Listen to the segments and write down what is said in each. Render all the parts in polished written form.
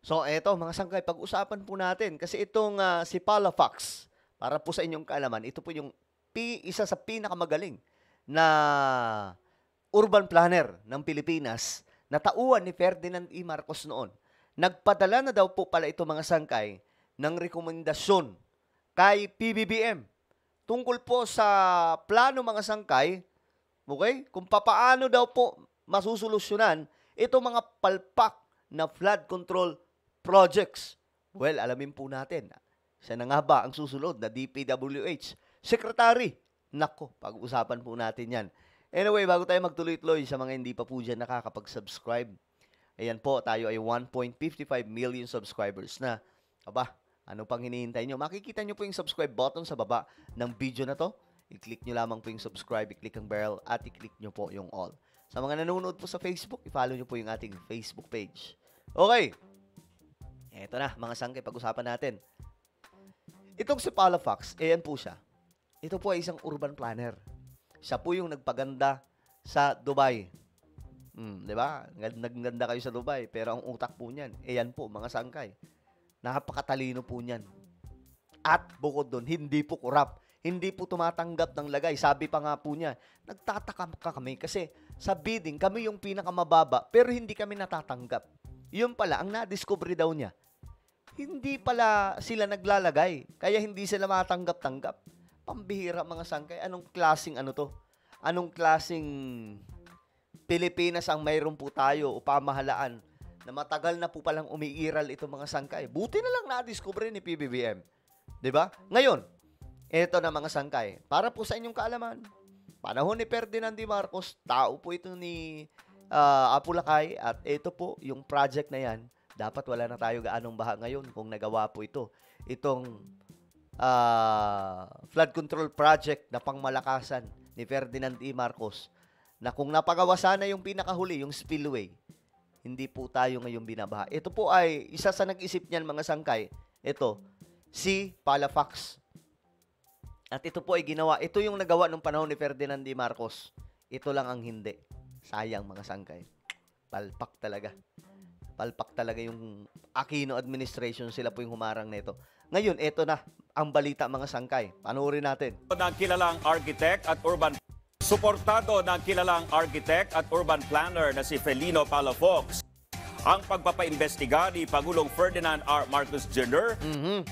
So, eto mga sangkay, pag-usapan po natin. Kasi itong si Palafox, para po sa inyong kaalaman, ito po yung isa sa pinakamagaling na urban planner ng Pilipinas na tauhan ni Ferdinand E. Marcos noon. Nagpadala na daw po pala ito mga sangkay ng rekomendasyon kay PBBM tungkol po sa plano mga sangkay, okay? Kung papaano daw po masusolusyonan itong mga palpak na flood control projects. Well, alamin po natin. Siya na nga ba ang susunod na DPWH Secretary? Nako, pag-usapan po natin yan. Anyway, bago tayo magtuloy-tuloy sa mga hindi pa po dyan nakakapag-subscribe, ayan po, tayo ay 1.55 million subscribers na. Aba, ano pang hinihintay nyo? Makikita nyo po yung subscribe button sa baba ng video na to. I-click nyo lamang po yung subscribe, i-click ang bell, at i-click nyo po yung all. Sa mga nanonood po sa Facebook, i-follow nyo po yung ating Facebook page. Okay. Eto na, mga sangkay, pag-usapan natin. Itong si Palafox, ayan po siya. Ito po ay isang urban planner. Siya po yung nagpaganda sa Dubai. Di ba? Nagganda kayo sa Dubai, pero ang utak po niyan, ayan po, mga sangkay. Napakatalino po niyan. At bukod doon, hindi po korap. Hindi po tumatanggap ng lagay. Sabi pa nga po niya, nagtataka kami kasi sa bidding, kami yung pinakamababa, pero hindi kami natatanggap. Yun pala, ang na-discovery daw niya, hindi pala sila naglalagay, kaya hindi sila matanggap-tanggap. Pambihira mga sangkay, anong klaseng ano to? Anong klaseng Pilipinas ang mayroon po tayo o pamahalaan na matagal na po palang umiiral ito mga sangkay. Buti na lang na-discover ni PBBM. 'Di ba? Ngayon, ito na mga sangkay. Para po sa inyong kaalaman, panahon ni Ferdinand D. Marcos, tao po ito ni Apu Lakay, at ito po yung project na yan. Dapat wala na tayo gaanong baha ngayon kung nagawa po ito. Itong flood control project na pangmalakasan ni Ferdinand E. Marcos, na kung napagawa sana yung pinakahuli, yung spillway, hindi po tayo ngayon binabaha. Ito po ay isa sa nag-isip niyan mga sangkay. Ito, si Palafox. At ito po ay ginawa. Ito yung nagawa nung panahon ni Ferdinand D. Marcos. Ito lang ang hindi. Sayang mga sangkay. Palpak talaga. Palpak talaga yung Aquino administration. Sila po yung humarang nito. Ngayon, ito na ang balita mga sangkay. Panoorin natin. Ng kilalang architect at urban Suportado ng kilalang architect at urban planner na si Felino Palafox ang pagpapaimbestiga ni Pangulong Ferdinand R. Marcos Jr.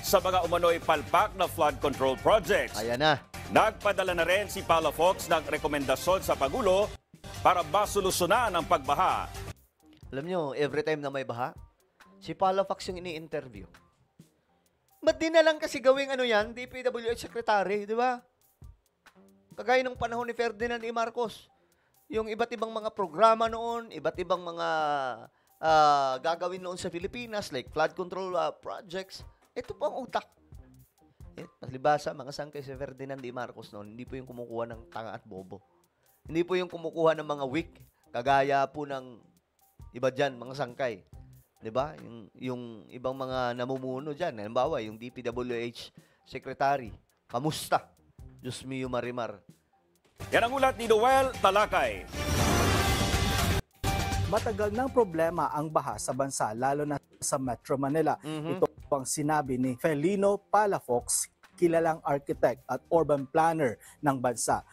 Sa mga umano'y palpak na flood control projects. Ayan na. Nagpadala na rin si Palafox ng rekomendasyon sa Pangulo para masolusyonan ang pagbaha. Alam nyo, every time na may baha, si Palafox yung ini-interview. Ba't di na lang kasi gawing ano yan, DPWH Secretary, di ba? Kagaya ng panahon ni Ferdinand E. Marcos. Yung iba't ibang mga programa noon, iba't ibang mga gagawin noon sa Pilipinas, like flood control projects, ito po ang utak. Palibasa, mga sangkay si Ferdinand E. Marcos noon, hindi po yung kumukuha ng tanga at bobo. Hindi po yung kumukuha ng mga weak, kagaya po ng iba dyan, mga sangkay. Diba? Yung ibang mga namumuno dyan, halimbawa, yung DPWH Secretary, kamusta? Diyos mio Marimar. Yan ang ulat ni Noel Talakay. Matagal ng problema ang baha sa bansa, lalo na sa Metro Manila. Ito ang sinabi ni Felino Palafox, kilalang architect at urban planner ng bansa.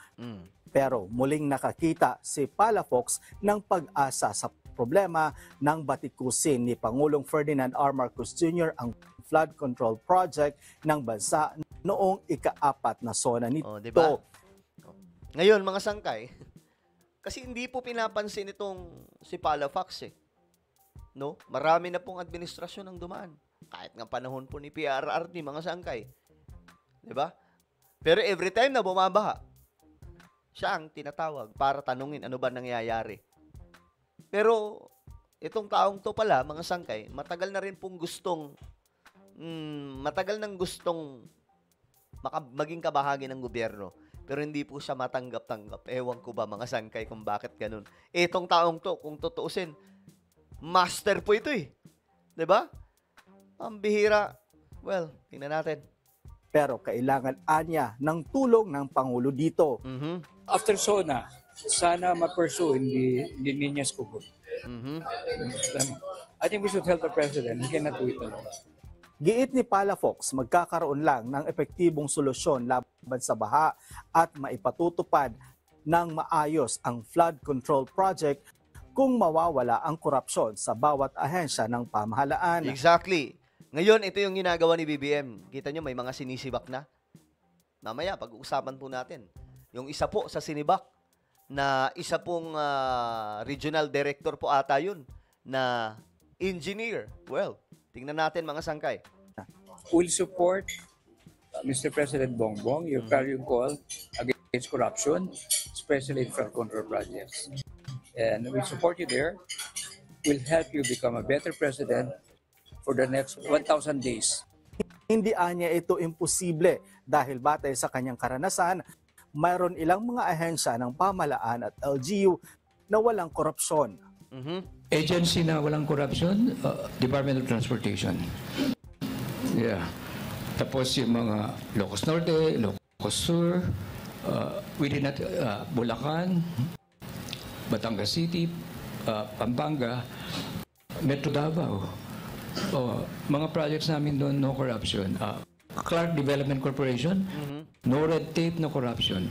Pero muling nakakita si Palafox ng pag-asa sa problema ng batikusin ni Pangulong Ferdinand R. Marcos Jr. ang flood control project ng bansa noong ika-4 na sona nito. Oh, diba? Ngayon, mga sangkay, kasi hindi po pinapansin itong si Palafox eh. No? Marami na pong administrasyon ang dumaan. Kahit nga panahon po ni PRRD, mga sangkay. Diba? Pero every time na bumabaha, siya ang tinatawag para tanungin ano ba nangyayari. Pero itong taong to pala, mga sangkay, matagal na rin pong gustong maging kabahagi ng gobyerno. Pero hindi po siya matanggap-tanggap. Ewan ko ba mga sangkay kung bakit ganun. Itong taong to, kung tutuusin, master po ito eh. 'Di ba? Ang bihira. Well, tingnan natin. Pero kailangan anya ng tulong ng Pangulo dito. After SONA, sana ma-pursue in the Niñas Kubot. Mhm. I think we should help the president. He cannot do it alone. Giit ni Palafox, magkakaroon lang ng epektibong solusyon laban sa baha at maipatutupad ng maayos ang flood control project kung mawawala ang korupsyon sa bawat ahensya ng pamahalaan. Exactly. Ngayon, ito yung ginagawa ni BBM. Kita nyo, may mga sinisibak na. Mamaya, pag-uusapan po natin. Yung isa po sa sinibak, na isa pong regional director po ata yun, na engineer. Well, tingnan natin mga sangkay. We'll support Mr. President Bongbong, your clarion call against corruption, especially in flood control projects. And we support you there. We'll help you become a better president for the next 1,000 days. Hindi anya ito imposible dahil batay sa kanyang karanasan, mayroon ilang mga ahensya ng pamahalaan at LGU na walang korupsyon. Agency na walang corruption, Department of Transportation. Yeah. Tapos yung mga Locos Norte, Locos Sur, within at Bulacan, Batangas City, Pampanga, Metro Davao. Mga projects namin doon, no corruption. Clark Development Corporation, no red tape, no corruption.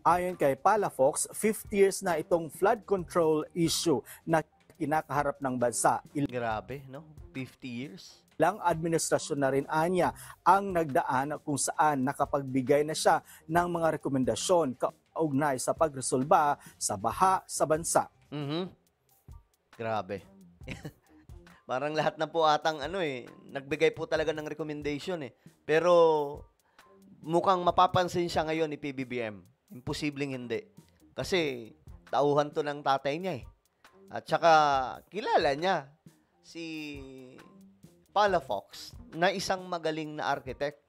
Ayon kay Palafox, 50 years na itong flood control issue na kinakaharap ng bansa. Grabe, no? 50 years. Ilang administrasyon na rin anya ang nagdaan kung saan nakapagbigay na siya ng mga rekomendasyon kaugnay sa pagresolba sa baha sa bansa. Grabe. Parang lahat na po atang nagbigay po talaga ng recommendation eh. Pero mukhang mapapansin siya ngayon ni PBBM. Imposibleng hindi. Kasi tauhan to ng tatay niya eh. At saka kilala niya si Palafox na isang magaling na architect.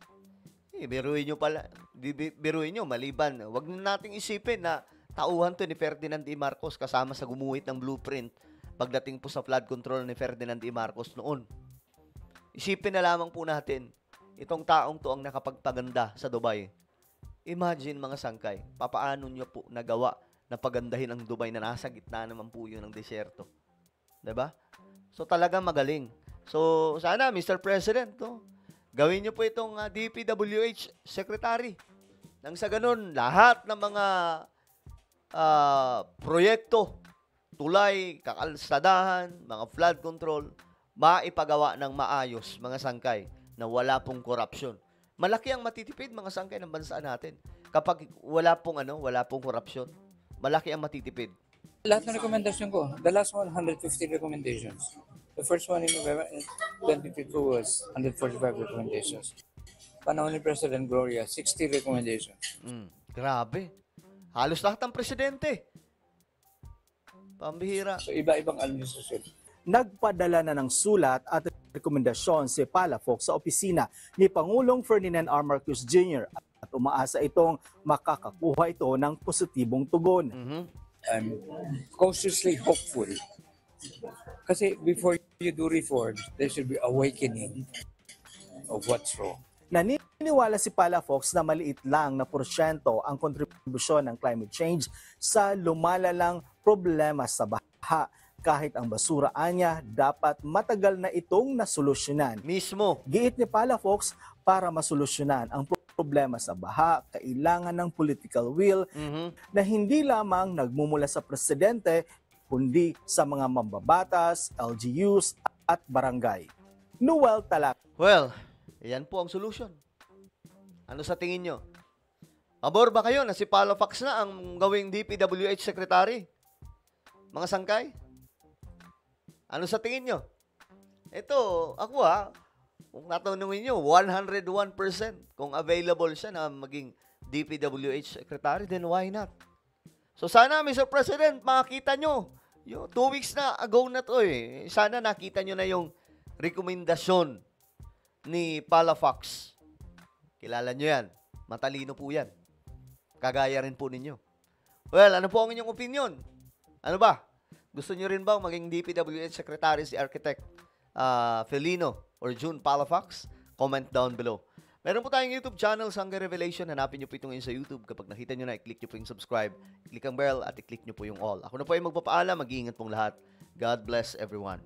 Biruin nyo maliban. Huwag na nating isipin na tauhan to ni Ferdinand E. Marcos kasama sa gumuhit ng blueprint pagdating po sa flood control ni Ferdinand E. Marcos noon. Isipin na lamang po natin, itong taong to ang nakapagpaganda sa Dubai. Imagine mga sangkay, papaano nyo po nagawa na pagandahin ang Dubai na nasa gitna naman po yun ng desyerto. Diba? So talagang magaling. So sana Mr. President, no, gawin nyo po itong DPWH Secretary. Nang sa ganun, lahat ng mga proyekto, tulay, kakalsadahan, mga flood control, maipagawa ng maayos mga sangkay na wala pong korupsyon. Malaki ang matitipid mga sangkay ng bansa natin. Kapag wala pong korupsyon, malaki ang matitipid. Lahat ng rekomendasyon ko, the last one, 150 recommendations. The first one in November 2022 was 145 recommendations. Panahon ni President Gloria, 60 recommendations. Grabe. Halos lahat ng presidente. Pambihira. So iba-ibang administrasyon. Nagpadala na ng sulat at rekomendasyon si Palafox sa opisina ni Pangulong Ferdinand R. Marcos Jr. at umaasa itong makakakuha ito ng positibong tugon. I'm cautiously hopeful. Kasi before you do reforms, there should be awakening of what's wrong. Naniniwala si Palafox na maliit lang na porsyento ang kontribusyon ng climate change sa lumalalang problema sa baha. Kahit ang basura anya, dapat matagal na itong nasolusyonan. Mismo. Giit ni Palafox, para masolusyonan ang problema sa baha, kailangan ng political will na hindi lamang nagmumula sa presidente, kundi sa mga mambabatas, LGUs at barangay. Noel Talak. Well, yan po ang solution. Ano sa tingin nyo? Pabor ba kayo na si Palafox na ang gawing DPWH Secretary? Mga sangkay? Ano sa tingin nyo? Ito, ako kung natanungin nyo, 101% kung available siya na maging DPWH Secretary, then why not? So sana, Mr. President, makakita nyo. 2 weeks na ago na to eh. Sana nakita nyo na yung rekomendasyon ni Palafox. Kilala nyo yan. Matalino po yan. Kagaya rin po ninyo. Well, ano po ang inyong opinion? Ano ba? Gusto nyo rin ba maging DPWH Secretary si Architect Felino or June Palafox? Comment down below. Meron po tayong YouTube channel, Sangga Revelation. Hanapin nyo po ito ngayon sa YouTube. Kapag nakita nyo na, i-click nyo po yung subscribe, i-click ang bell, at i-click nyo po yung all. Ako na po ay magpapaalam. Mag-iingat pong lahat. God bless everyone.